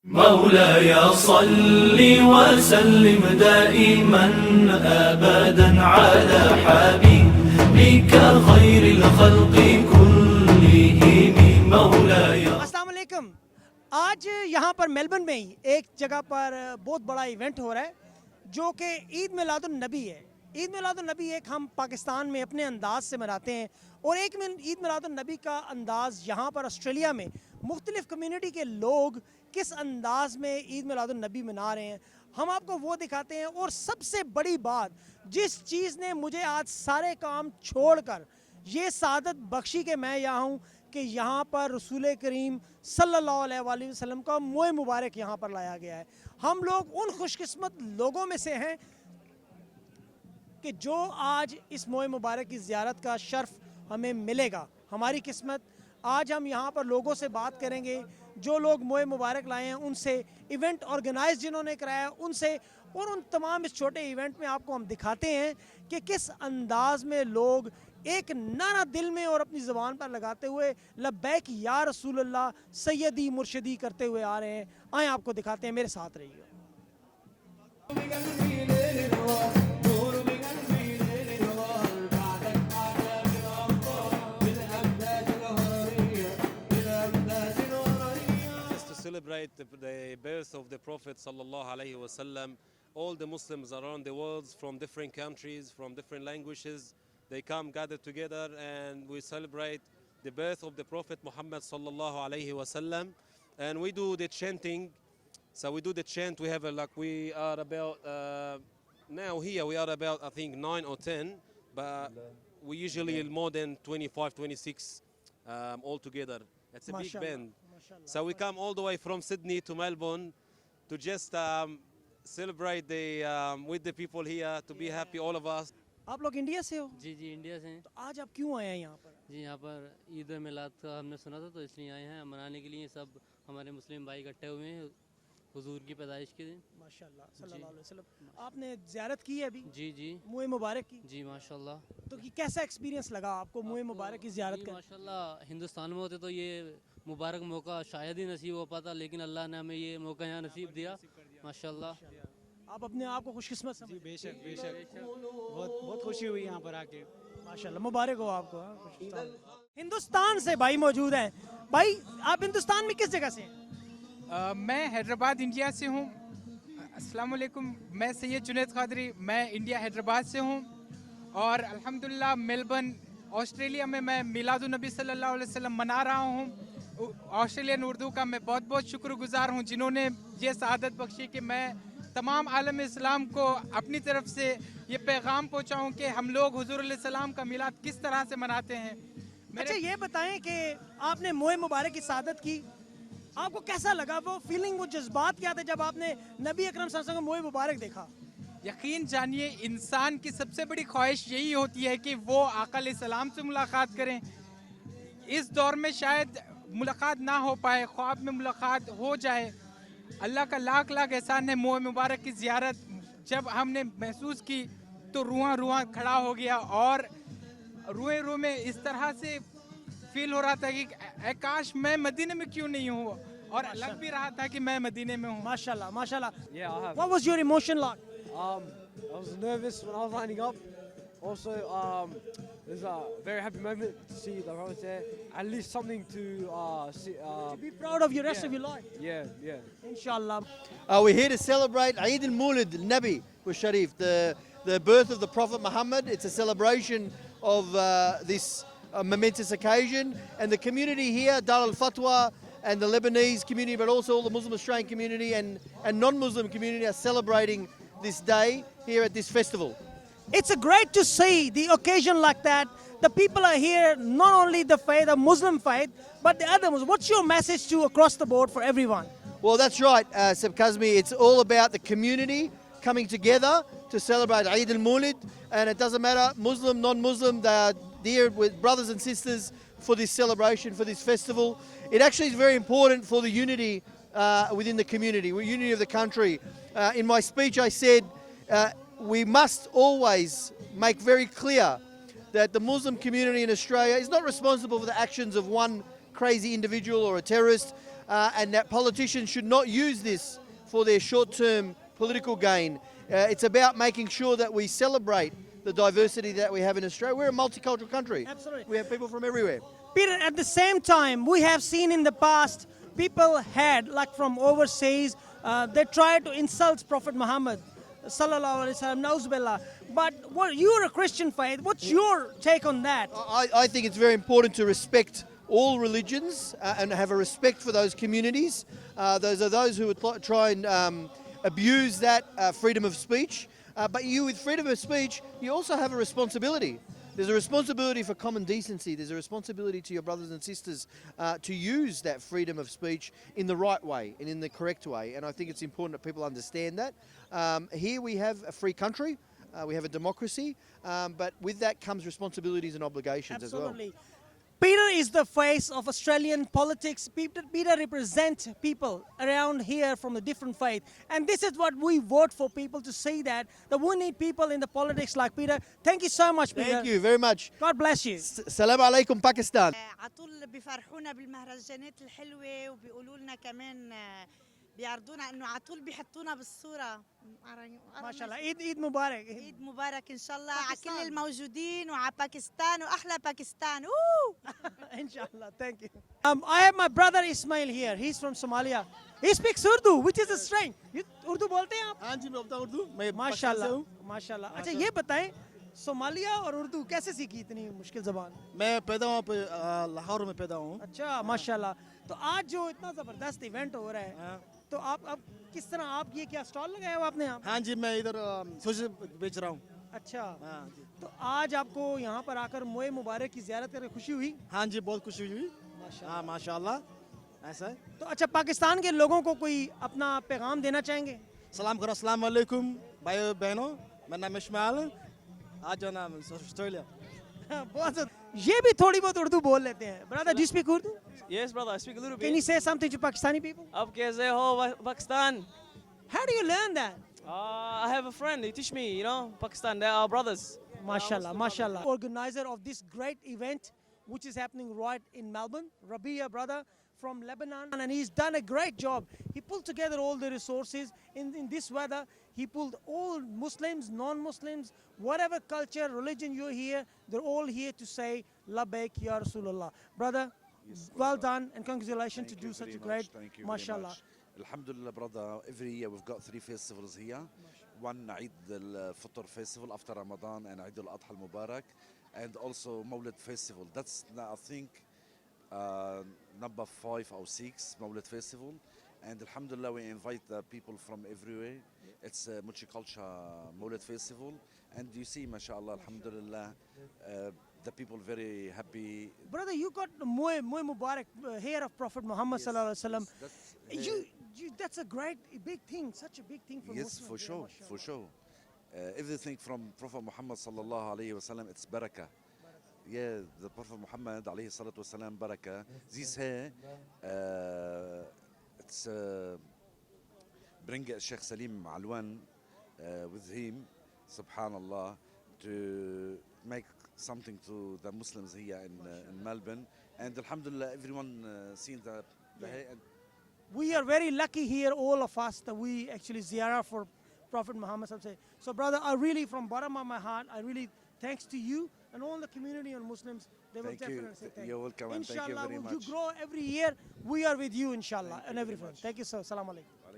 مولاي صل وسلم دائما أبدا على حبيبك خير الخلق كلهم مولاي. अस्सलाम वालेकुम। आज यहाँ पर मेलबर्न में ही एक जगह पर बहुत बड़ा इवेंट हो रहा है जो कि ईद मिलादुन नबी है। ईद मिलादुन नबी एक हम पाकिस्तान में अपने अंदाज से मनाते हैं और एक ईद मिलादुन नबी का अंदाज़ यहाँ पर ऑस्ट्रेलिया में मुख्तलिफ़ कम्युनिटी के लोग किस अंदाज में ईद मिलादुन नबी मना रहे हैं हम आपको वो दिखाते हैं। और सबसे बड़ी बात जिस चीज़ ने मुझे आज सारे काम छोड़कर ये सादत बख्शी कि मैं यहाँ हूँ कि यहाँ पर रसूल करीम सल्लल्लाहु अलैहि वसल्लम का मोए मुबारक यहाँ पर लाया गया है। हम लोग उन खुशकिस्मत लोगों में से हैं कि जो आज इस मोए मुबारक की ज़ियारत का शर्फ हमें मिलेगा। हमारी किस्मत आज हम यहाँ पर लोगों से बात करेंगे जो लोग मोए मुबारक लाए हैं उनसे, इवेंट ऑर्गेनाइज जिन्होंने कराया उनसे, और उन तमाम इस छोटे इवेंट में आपको हम दिखाते हैं कि किस अंदाज में लोग एक नारा दिल में और अपनी ज़बान पर लगाते हुए लब्बैक या रसूलल्लाह सैयदी मुर्शिदी करते हुए आ रहे हैं। आए आपको दिखाते हैं, मेरे साथ रहिए। Celebrate the birth of the Prophet sallallahu alaihi wasallam. All the Muslims around the world from different countries, from different languages, they come gather together and we celebrate the birth of the Prophet Muhammad sallallahu alaihi wasallam. And we do the chanting. So we do the chant. We have we are about now here we are about I think 9 or 10, but we usually more than 25, 26 all together. It's a big band. So we come all the way from Sydney to Melbourne to just celebrate with the people here, to be happy, all of us. आप लोग India से हो? जी जी India से हैं। तो आज आप क्यों आए हैं यहाँ पर? जी यहाँ पर ईद मिलाद का हमने सुना था तो इसलिए आए हैं मनाने के लिए। सब हमारे मुस्लिम भाई इकट्ठे हुए हैं हुजूर की पैदाइश के दिन। माशाल्लाह सल्लल्लाहु अलैहि वसल्लम। आपने ज़ियारत की है अभी? जी जी मोए मुबारक की? जी माशाल्लाह। तो कि कैसा एक्सपीरियंस लगा आपको मोए मुबारक की ज़ियारत का? माशाल्लाह हिंदुस्तान में होते तो ये मुबारक मौका शायद ही नसीब हो पाता, लेकिन अल्लाह ने हमें ये मौका यहाँ नसीब दिया माशाल्लाह। आप अपने आप को खुशकिस्मत समझते? बेशक बेशक बहुत बहुत खुशी हुई यहाँ पर आके। माशाल्लाह मुबारक हो आपको। हिंदुस्तान से भाई मौजूद हैं। भाई आप हिंदुस्तान में किस जगह से हैं? मैं हैदराबाद इंडिया से हूँ। अस्सलाम वालेकुम, मैं सैयद जुनैद कादरी, मैं इंडिया हैदराबाद से हूँ और अल्हम्दुलिल्लाह मेलबर्न ऑस्ट्रेलिया में मैं मिलादुन नबी सल्लल्लाहु अलैहि वसल्लम मना रहा हूँ। ऑस्ट्रेलियन उर्दू का मैं बहुत बहुत शुक्रगुजार हूँ जिन्होंने ये सआदत बख्शी कि मैं तमाम आलम इस्लाम को अपनी तरफ से ये पैगाम पहुँचाऊँ कि हम लोग हुजूर अलैहि सलाम का मिलाद किस तरह से मनाते हैं। अच्छा ये बताएं कि आपने मोए मुबारक की सआदत की, आपको कैसा लगा? वो फीलिंग, वो जज्बात क्या थे जब आपने नबी अकरम सल्लल्लाहु अलैहि वसल्लम को मोए मुबारक देखा? यकीन जानिए इंसान की सबसे बड़ी ख्वाहिश यही होती है कि वो आका अलैहि सलाम से मुलाकात करें। इस दौर में शायद मुलाकात ना हो पाए, ख्वाब में मुलाकात हो जाए। अल्लाह का लाख लाख एहसान है। मोए मुबारक की ज़ियारत जब हमने महसूस की तो रुआं खड़ा हो गया और रूए में इस तरह से फील हो रहा था कि काश मैं मदीने में क्यों नहीं हूँ, और लग भी रहा था कि मैं मदीने में हूँ। माशाल्लाह माशाल्लाह। Yeah, I have. What was your emotion like? I was nervous when I was lining up. Also, it was a very happy moment to see the Prophet there. At least something to see. To be proud of your rest of your life. Yeah, yeah. Inshallah. We're here to celebrate Eid al-Mulid al-Nabi Sharif, the birth of the Prophet Muhammad. It's a celebration of this momentous occasion, and the community here, Dar al-Fatwa, and the Lebanese community, but also all the Muslim Australian community and non-Muslim community are celebrating this day here at this festival. It's great to see the occasion like that. The people are here, not only the faith, the Muslim faith, but the other Muslims. What's your message to across the board for everyone? Well, that's right, Seb Kazmi. It's all about the community coming together to celebrate Eid al-Mulid, and it doesn't matter, Muslim, non-Muslim, they are dear with brothers and sisters for this celebration, for this festival. It actually is very important for the unity within the community, unity of the country. In my speech I said we must always make very clear that the Muslim community in Australia is not responsible for the actions of one crazy individual or a terrorist. and that politicians should not use this for their short-term political gain. It's about making sure that we celebrate the diversity that we have in Australia. We're a multicultural country. Absolutely. We have people from everywhere. Peter, at the same time, we have seen in the past people had, like from overseas, they tried to insult Prophet Muhammad, sallallahu alaihi wasallam, nauzubillah. But you're a Christian faith. What's your take on that? I think it's very important to respect all religions and have a respect for those communities. Those are those who would try and abuse that freedom of speech. But you, with freedom of speech, you also have a responsibility. There's a responsibility for common decency. There's a responsibility to your brothers and sisters to use that freedom of speech in the right way and in the correct way. And I think it's important that people understand that. Here we have a free country. We have a democracy. But with that comes responsibilities and obligations as well. Absolutely. Peter is the face of Australian politics. Peter represents people around here from the different faith. And this is what we vote for, people to see that we need people in the politics like Peter. Thank you so much, Peter. Thank you very much. God bless you. Salam alaikum, Pakistan. عطول بفرحونا بالمهرجانات الحلوة وبيقولوا لنا كمان بيعرضونا انه عطول بيحطونا بالصورة. ما شاء الله. عيد مبارك. عيد مبارك ان شاء الله على كل الموجودين وعلى باكستان واحلى باكستان. Inshallah. Thank you. I have my brother Ismail here. He's from Somalia. He speaks Urdu, which is a strength. Urdu बोलते हैं आप? हाँ जी मैं बोलता हूँ उर्दू मैं माशाल्लाह. माशाल्लाह. अच्छा ये बताएं सोमालिया और उर्दू कैसे सीखी इतनी मुश्किल ज़बान? मैं पैदा हुआ लाहौर में पैदा हूँ अच्छा माशाल्लाह. तो आज जो इतना ज़बरदस्त इवेंट हो रहा है तो आप किस तरह आप ये क्या स्टॉल लगाया हुआ आपने यहाँ? हाँ जी मैं इधर सूजी बेच रहा हूँ अच्छा तो आज आपको यहाँ पर आकर मोए मुबारक की ज़ियारत करके खुशी हुई? हाँ जी बहुत खुशी हुई हाँ माशाल्लाह ऐसा है तो अच्छा पाकिस्तान के लोगों को कोई अपना पैगाम देना चाहेंगे? सलाम करो अस्सलाम वालेकुम भाइयों बहनों मेरा नाम इस्माइल आज जो नाम ऑस्ट्रेलिया बहुत ये भी थोड़ी बहुत उर्दू बोल लेते हैं. Brother, do you speak Urdu? Yes, brother, I speak a little bit. Can you say something to Pakistani people? Ab kaise ho, Pakistan? How do you learn that? I have a friend, he teach me, Pakistan, they are our brothers. MashaAllah, MashaAllah. Organizer of this great event, which is happening right in Melbourne, Rabia brother from Lebanon, and he's done a great job. He pulled together all the resources in this weather. He pulled all Muslims, non-Muslims, whatever culture, religion you're here, they're all here to say, Labbaik Ya Rasulullah. Brother, well done and congratulations to do such a great, mashallah. Alhamdulillah, brother, every year we've got 3 festivals here. One Eid al-Fitr festival after Ramadan and Eid al-Adha al-Mubarak, and also Mawlid festival. That's, I think, number 5 or 6 Mawlid festival. And Alhamdulillah, we invite the people from everywhere. It's a multicultural Mawlid festival. And you see, mashallah, Alhamdulillah, the people very happy. Brother, you got Moy Mubarak, hair of Prophet Muhammad sallallahu alaihi wasallam. That's a great, big thing, such a big thing for Muslims. Yes, for sure, for sure. Everything from Prophet Muhammad sallallahu alaihi wasallam, it's barakah. Yeah, the Prophet Muhammad alayhi salatu wasalam barakah. This hair, it's bring Sheikh Salim Alwan with him, subhanallah, to make something to the Muslims here in Melbourne. And alhamdulillah, everyone seen the hair. We are very lucky here, all of us, that we actually ziyarah for Prophet Muhammad sallallahu alaihi wasallam. So brother, I really, from bottom of my heart, I really thanks to you and all the community and Muslims. They will definitely say thank you. You're welcome, and thank you very much. Inshallah, you grow every yey. We are with you, inshallah, and everything. Thank you, sir. Assalamu alaikum.